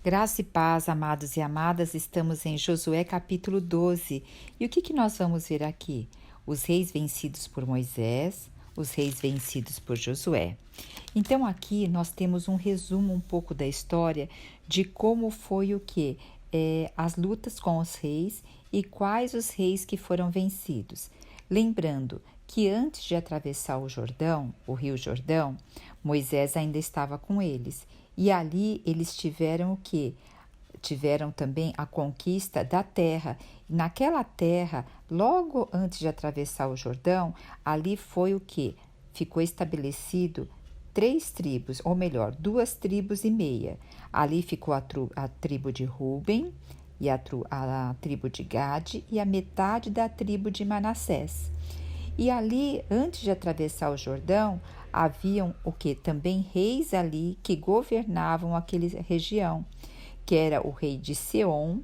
Graça e paz, amados e amadas, estamos em Josué capítulo 12. E o que nós vamos ver aqui? Os reis vencidos por Moisés, os reis vencidos por Josué. Então aqui nós temos um resumo um pouco da história de como foi as lutas com os reis e quais os reis que foram vencidos. Lembrando que antes de atravessar o Jordão, o rio Jordão, Moisés ainda estava com eles. E ali eles tiveram Tiveram também a conquista da terra. E naquela terra, logo antes de atravessar o Jordão, ali foi ficou estabelecido 3 tribos, ou melhor, 2,5 tribos. Ali ficou a tribo de Ruben, e a tribo de Gade e a metade da tribo de Manassés. E ali, antes de atravessar o Jordão, haviam também reis ali que governavam aquela região, que era o rei de Seom,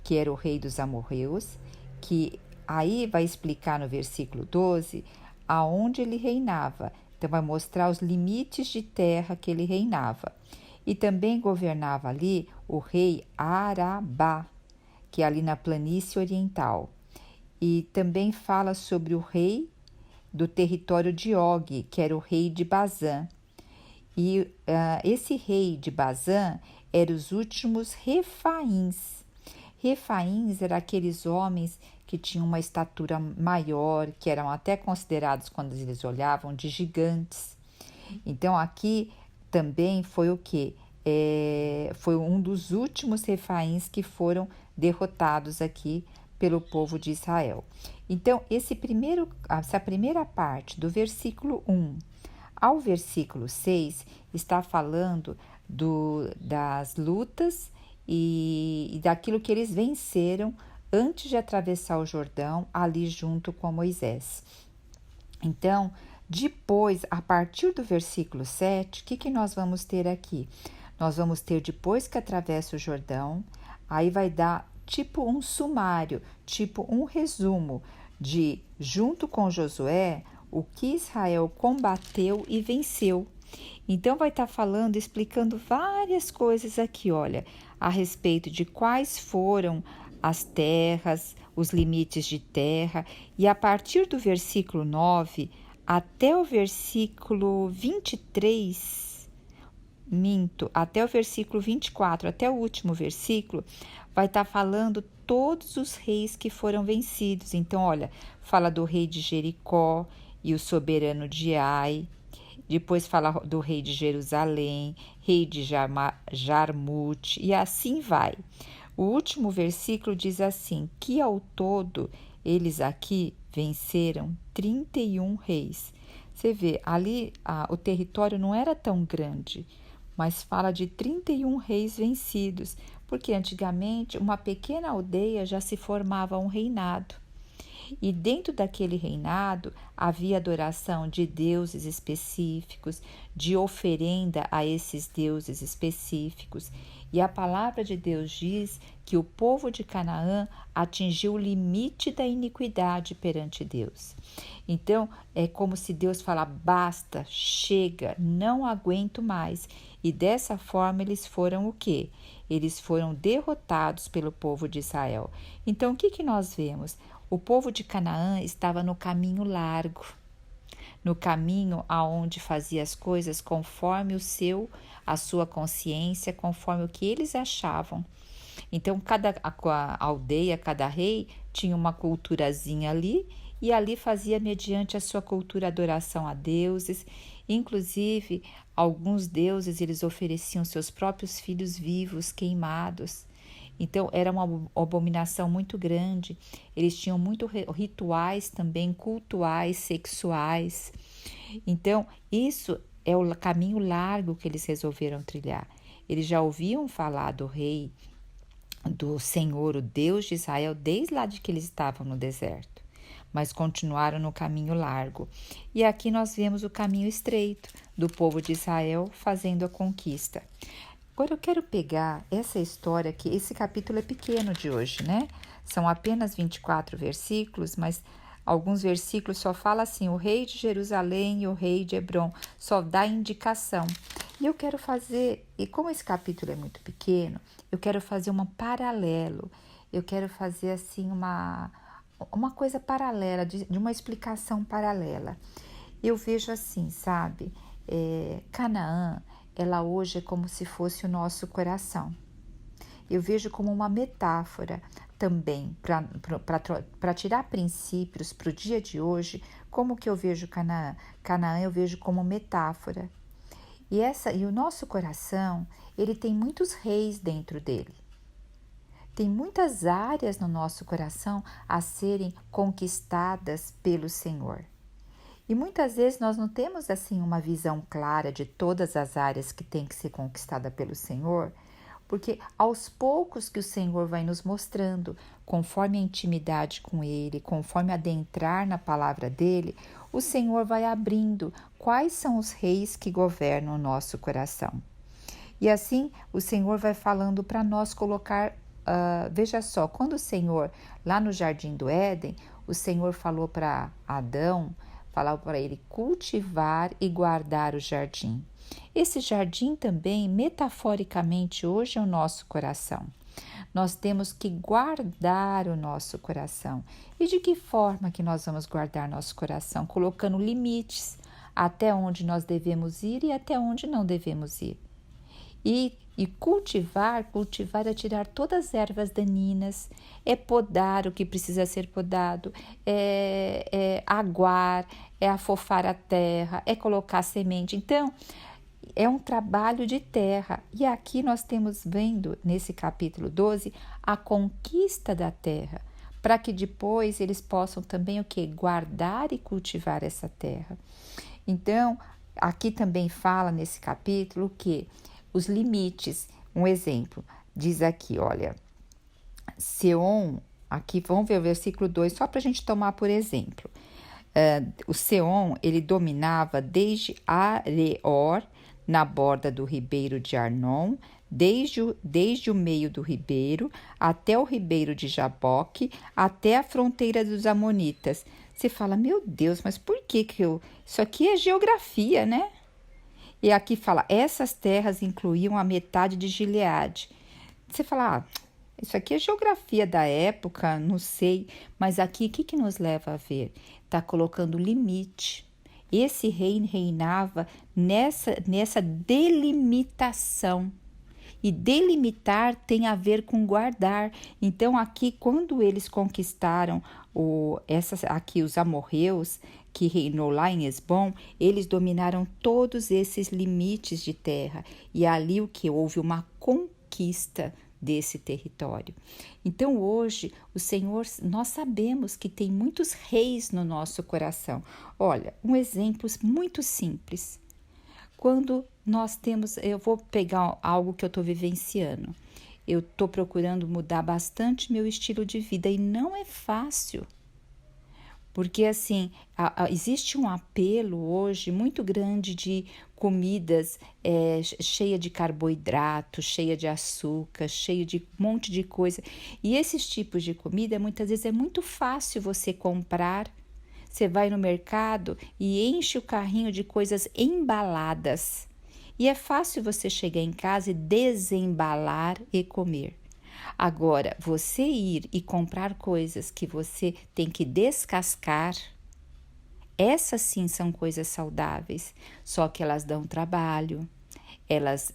que era o rei dos amorreus, que aí vai explicar no versículo 12 aonde ele reinava. Então vai mostrar os limites de terra que ele reinava. E também governava ali o rei Arabá, que é ali na planície oriental. E também fala sobre o rei do território de Og, que era o rei de Bazã. E esse rei de Bazã era os últimos refaíns. Refaíns eram aqueles homens que tinham uma estatura maior, que eram até considerados, quando eles olhavam, de gigantes. Então aqui também foi foi um dos últimos refaíns que foram derrotados aqui pelo povo de Israel. Então, essa primeira parte, do versículo 1 ao versículo 6, está falando das lutas e daquilo que eles venceram antes de atravessar o Jordão, ali junto com Moisés. Então, depois, a partir do versículo 7, o que nós vamos ter aqui? Nós vamos ter, depois que atravessa o Jordão, aí vai dar tipo um sumário, tipo um resumo de, junto com Josué, o que Israel combateu e venceu. Então vai estar falando, explicando várias coisas aqui, olha, a respeito de quais foram as terras, os limites de terra, e a partir do versículo 9 até o versículo 23, até o versículo 24, até o último versículo, vai estar falando todos os reis que foram vencidos. Então, olha, fala do rei de Jericó e o soberano de Ai, depois fala do rei de Jerusalém, rei de Jarmute, e assim vai. O último versículo diz assim, que ao todo eles aqui venceram 31 reis. Você vê, ali o território não era tão grande, mas fala de 31 reis vencidos, porque antigamente uma pequena aldeia já se formava um reinado. E dentro daquele reinado havia adoração de deuses específicos, de oferenda a esses deuses específicos. E a palavra de Deus diz que o povo de Canaã atingiu o limite da iniquidade perante Deus. Então, é como se Deus fala, basta, chega, não aguento mais. E dessa forma eles foram Eles foram derrotados pelo povo de Israel. Então, o que nós vemos? O povo de Canaã estava no caminho largo, no caminho aonde fazia as coisas conforme a sua consciência, conforme o que eles achavam. Então, cada aldeia, cada rei tinha uma culturazinha ali, e ali fazia mediante a sua cultura adoração a deuses. Inclusive, alguns deuses eles ofereciam seus próprios filhos vivos, queimados. Então, era uma abominação muito grande. Eles tinham muitos rituais também, cultuais, sexuais. Então, isso é o caminho largo que eles resolveram trilhar. Eles já ouviam falar do rei, do Senhor, o Deus de Israel, desde lá de que eles estavam no deserto, mas continuaram no caminho largo. E aqui nós vemos o caminho estreito do povo de Israel fazendo a conquista. Agora eu quero pegar essa história aqui, esse capítulo é pequeno de hoje, né? São apenas 24 versículos, mas alguns versículos só falam assim, o rei de Jerusalém e o rei de Hebron, só dá indicação. E eu quero fazer, e como esse capítulo é muito pequeno, eu quero fazer um paralelo, eu quero fazer assim uma coisa paralela, de uma explicação paralela. Eu vejo assim, sabe? Canaã, ela hoje é como se fosse o nosso coração. Eu vejo como uma metáfora também, para tirar princípios para o dia de hoje, como que eu vejo Canaã? Canaã eu vejo como metáfora. E o nosso coração, ele tem muitos reis dentro dele. Tem muitas áreas no nosso coração a serem conquistadas pelo Senhor. E muitas vezes nós não temos assim uma visão clara de todas as áreas que tem que ser conquistada pelo Senhor, porque aos poucos que o Senhor vai nos mostrando, conforme a intimidade com Ele, conforme adentrar na palavra dEle, o Senhor vai abrindo quais são os reis que governam o nosso coração. E assim o Senhor vai falando para nós colocar, veja só, quando o Senhor, lá no Jardim do Éden, o Senhor falou para Adão, falava para ele cultivar e guardar o jardim. Esse jardim também, metaforicamente, hoje é o nosso coração. Nós temos que guardar o nosso coração. E de que forma que nós vamos guardar nosso coração? Colocando limites até onde nós devemos ir e até onde não devemos ir. E cultivar é tirar todas as ervas daninhas, é podar o que precisa ser podado, é aguar, é afofar a terra, é colocar semente. Então, é um trabalho de terra. E aqui nós temos vendo, nesse capítulo 12, a conquista da terra, para que depois eles possam também o quê? Guardar e cultivar essa terra. Então, aqui também fala nesse capítulo que os limites, um exemplo, diz aqui, olha, Seom, aqui vamos ver o versículo 2, só para a gente tomar por exemplo. O Seom, ele dominava desde Areor, na borda do ribeiro de Arnon, desde o meio do ribeiro, até o ribeiro de Jaboque, até a fronteira dos Amonitas. Você fala, meu Deus, mas por que eu... Isso aqui é geografia, né? E aqui fala, essas terras incluíam a metade de Gileade. Você fala, isso aqui é geografia da época, não sei. Mas aqui, o que nos leva a ver? Está colocando limite. Esse rei reinava nessa delimitação. E delimitar tem a ver com guardar. Então, aqui, quando eles conquistaram os amorreus, que reinou lá em Esbom, eles dominaram todos esses limites de terra. E ali o que? Houve uma conquista desse território. Então, hoje, o Senhor, nós sabemos que tem muitos reis no nosso coração. Olha, um exemplo muito simples. Quando nós temos, eu vou pegar algo que eu estou vivenciando. Eu estou procurando mudar bastante meu estilo de vida e não é fácil. Porque assim, existe um apelo hoje muito grande de comidas cheia de carboidrato, cheia de açúcar, cheia de um monte de coisa. E esses tipos de comida, muitas vezes é muito fácil você comprar. Você vai no mercado e enche o carrinho de coisas embaladas. E é fácil você chegar em casa e desembalar e comer. Agora, você ir e comprar coisas que você tem que descascar, essas sim são coisas saudáveis, só que elas dão trabalho. Elas,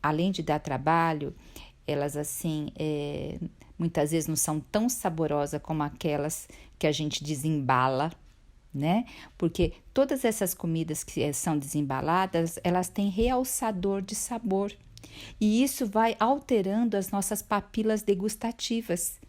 além de dar trabalho, elas assim, muitas vezes não são tão saborosas como aquelas que a gente desembala, né? Porque todas essas comidas que são desembaladas, elas têm realçador de sabor. E isso vai alterando as nossas papilas degustativas.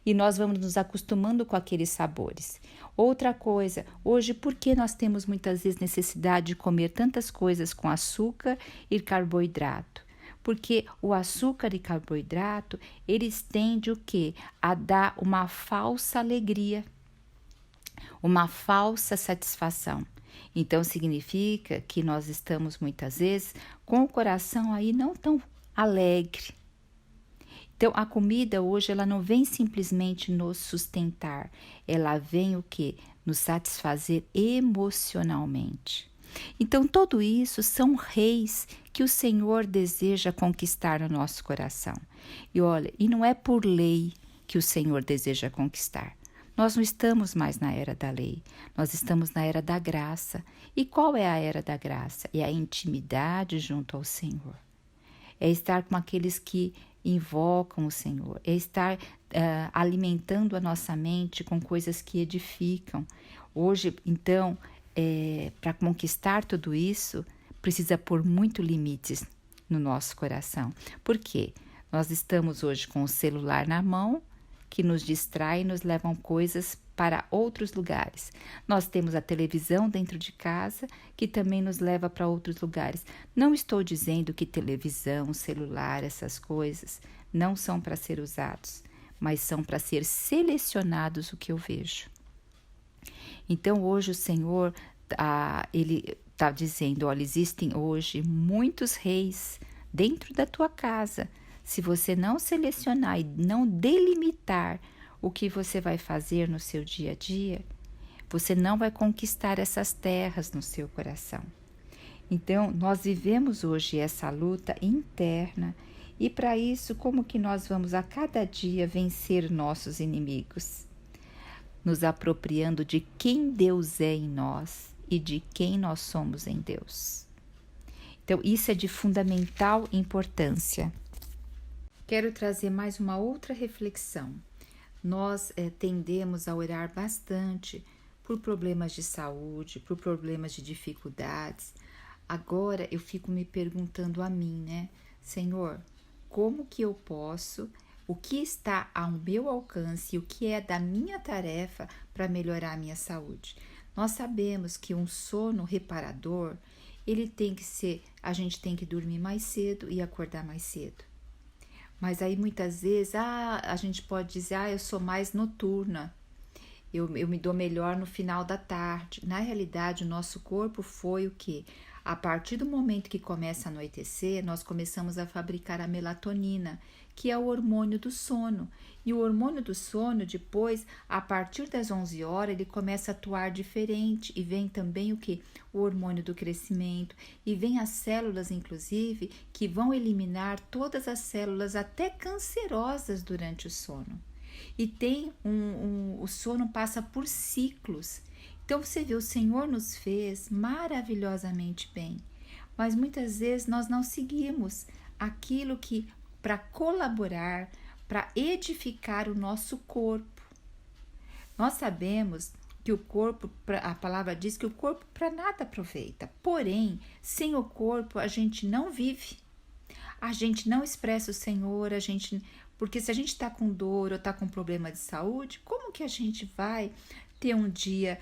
E nós vamos nos acostumando com aqueles sabores. Outra coisa, hoje, por que nós temos muitas vezes necessidade de comer tantas coisas com açúcar e carboidrato? Porque o açúcar e carboidrato, eles tendem o quê? A dar uma falsa alegria, uma falsa satisfação. Então, significa que nós estamos muitas vezes com o coração aí não tão alegre. Então, a comida hoje, ela não vem simplesmente nos sustentar, ela vem o quê? Nos satisfazer emocionalmente. Então, tudo isso são reis que o Senhor deseja conquistar no nosso coração. E olha, e não é por lei que o Senhor deseja conquistar. Nós não estamos mais na era da lei, nós estamos na era da graça. E qual é a era da graça? É a intimidade junto ao Senhor. É estar com aqueles que invocam o Senhor, é estar alimentando a nossa mente com coisas que edificam. Hoje, então, para conquistar tudo isso, precisa pôr muito limites no nosso coração. Por quê? Nós estamos hoje com o celular na mão, que nos distrai e nos levam coisas para outros lugares. Nós temos a televisão dentro de casa, que também nos leva para outros lugares. Não estou dizendo que televisão, celular, essas coisas não são para ser usados, mas são para ser selecionados o que eu vejo. Então hoje o Senhor, Ele está dizendo, olha, existem hoje muitos reis dentro da tua casa. Se você não selecionar e não delimitar o que você vai fazer no seu dia a dia, você não vai conquistar essas terras no seu coração. Então, nós vivemos hoje essa luta interna e para isso, como que nós vamos a cada dia vencer nossos inimigos? Nos apropriando de quem Deus é em nós e de quem nós somos em Deus. Então, isso é de fundamental importância. Quero trazer mais uma outra reflexão. Nós tendemos a orar bastante por problemas de saúde, por problemas de dificuldades. Agora eu fico me perguntando a mim, né? Senhor, como que eu posso, o que está ao meu alcance, o que é da minha tarefa para melhorar a minha saúde? Nós sabemos que um sono reparador, ele tem que ser, a gente tem que dormir mais cedo e acordar mais cedo. Mas aí muitas vezes a gente pode dizer, eu sou mais noturna, eu me dou melhor no final da tarde. Na realidade, o nosso corpo foi o quê? A partir do momento que começa a anoitecer, nós começamos a fabricar a melatonina, que é o hormônio do sono. E o hormônio do sono, depois, a partir das 11 horas, ele começa a atuar diferente. E vem também o quê? O hormônio do crescimento. E vem as células, inclusive, que vão eliminar todas as células, até cancerosas, durante o sono. E tem o sono passa por ciclos. Então você vê, o Senhor nos fez maravilhosamente bem, mas muitas vezes nós não seguimos aquilo que para colaborar, para edificar o nosso corpo. Nós sabemos que o corpo, a palavra diz que o corpo para nada aproveita, porém, sem o corpo a gente não vive, a gente não expressa o Senhor, porque se a gente está com dor ou está com problema de saúde, como que a gente vai ter um dia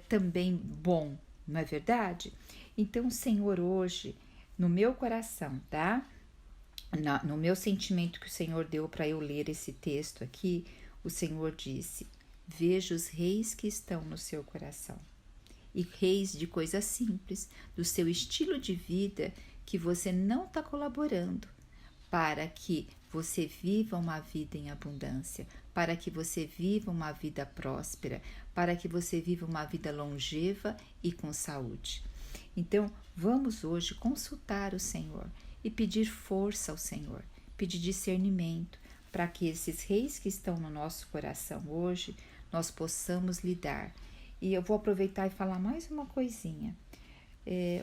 também bom, não é verdade? Então, Senhor, hoje, no meu coração, tá? No meu sentimento que o Senhor deu para eu ler esse texto aqui, o Senhor disse, veja os reis que estão no seu coração. E reis de coisas simples, do seu estilo de vida que você não está colaborando para que você viva uma vida em abundância, para que você viva uma vida próspera, para que você viva uma vida longeva e com saúde. Então, vamos hoje consultar o Senhor e pedir força ao Senhor, pedir discernimento, para que esses reis que estão no nosso coração hoje, nós possamos lidar. E eu vou aproveitar e falar mais uma coisinha.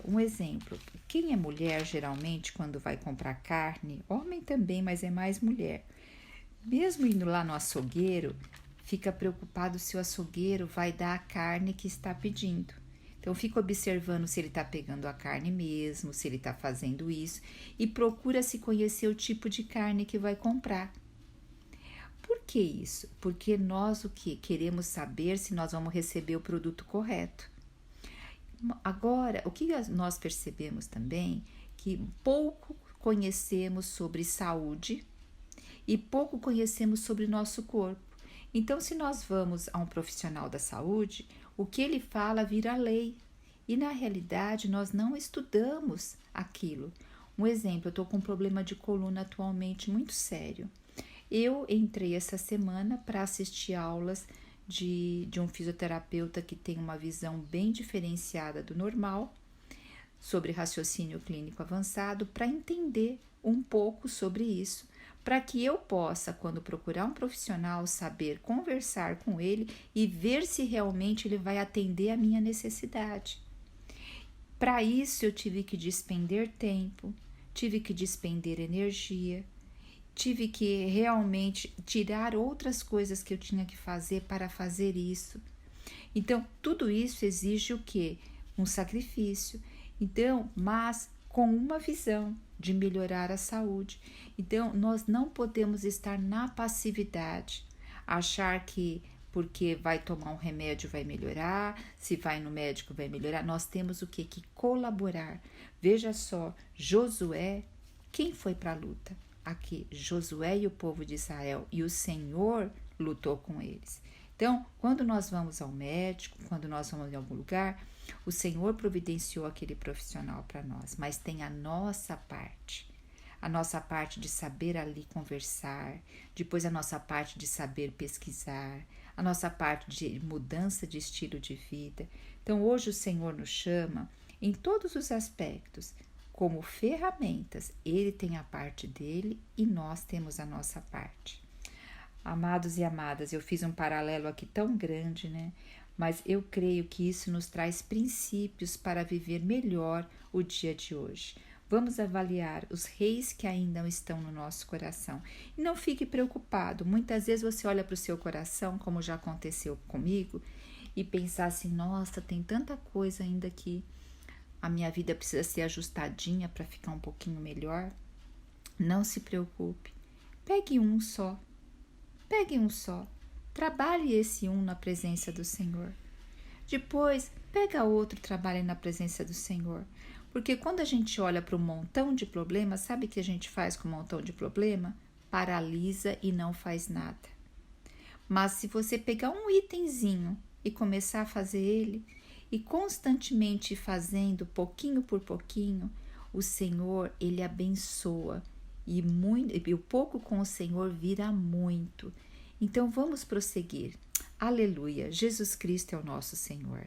Um exemplo, quem é mulher geralmente quando vai comprar carne, homem também, mas é mais mulher, mesmo indo lá no açougueiro, fica preocupado se o açougueiro vai dar a carne que está pedindo. Então fica observando se ele está pegando a carne mesmo, se ele está fazendo isso, e procura se conhecer o tipo de carne que vai comprar. Por que isso? Porque nós queremos saber se nós vamos receber o produto correto. Agora, o que nós percebemos também, que pouco conhecemos sobre saúde e pouco conhecemos sobre nosso corpo. Então, se nós vamos a um profissional da saúde, o que ele fala vira lei. E na realidade, nós não estudamos aquilo. Um exemplo, eu estou com um problema de coluna atualmente muito sério. Eu entrei essa semana para assistir aulas de um fisioterapeuta que tem uma visão bem diferenciada do normal, sobre raciocínio clínico avançado para entender um pouco sobre isso, para que eu possa, quando procurar um profissional, saber conversar com ele e ver se realmente ele vai atender a minha necessidade. Para isso eu tive que despender tempo, tive que despender energia, tive que realmente tirar outras coisas que eu tinha que fazer para fazer isso. Então, tudo isso exige o quê? Um sacrifício. Então, mas com uma visão de melhorar a saúde. Então, nós não podemos estar na passividade, achar que porque vai tomar um remédio vai melhorar, se vai no médico vai melhorar. Nós temos o quê? Que colaborar. Veja só, Josué, quem foi para a luta? Aqui, Josué e o povo de Israel, e o Senhor lutou com eles. Então, quando nós vamos ao médico, quando nós vamos em algum lugar, o Senhor providenciou aquele profissional para nós, mas tem a nossa parte de saber ali conversar, depois a nossa parte de saber pesquisar, a nossa parte de mudança de estilo de vida. Então, hoje o Senhor nos chama em todos os aspectos, como ferramentas. Ele tem a parte dele e nós temos a nossa parte. Amados e amadas, eu fiz um paralelo aqui tão grande, né? Mas eu creio que isso nos traz princípios para viver melhor o dia de hoje. Vamos avaliar os reis que ainda estão no nosso coração. E não fique preocupado. Muitas vezes você olha para o seu coração, como já aconteceu comigo, e pensar assim, nossa, tem tanta coisa ainda que a minha vida precisa ser ajustadinha para ficar um pouquinho melhor. Não se preocupe. Pegue um só. Trabalhe esse um na presença do Senhor. Depois, pega outro e trabalhe na presença do Senhor. Porque quando a gente olha para um montão de problemas, sabe o que a gente faz com um montão de problema? Paralisa e não faz nada. Mas se você pegar um itemzinho e começar a fazer ele, e constantemente fazendo pouquinho por pouquinho, o Senhor, ele abençoa. E o pouco com o Senhor vira muito. Então vamos prosseguir. Aleluia! Jesus Cristo é o nosso Senhor.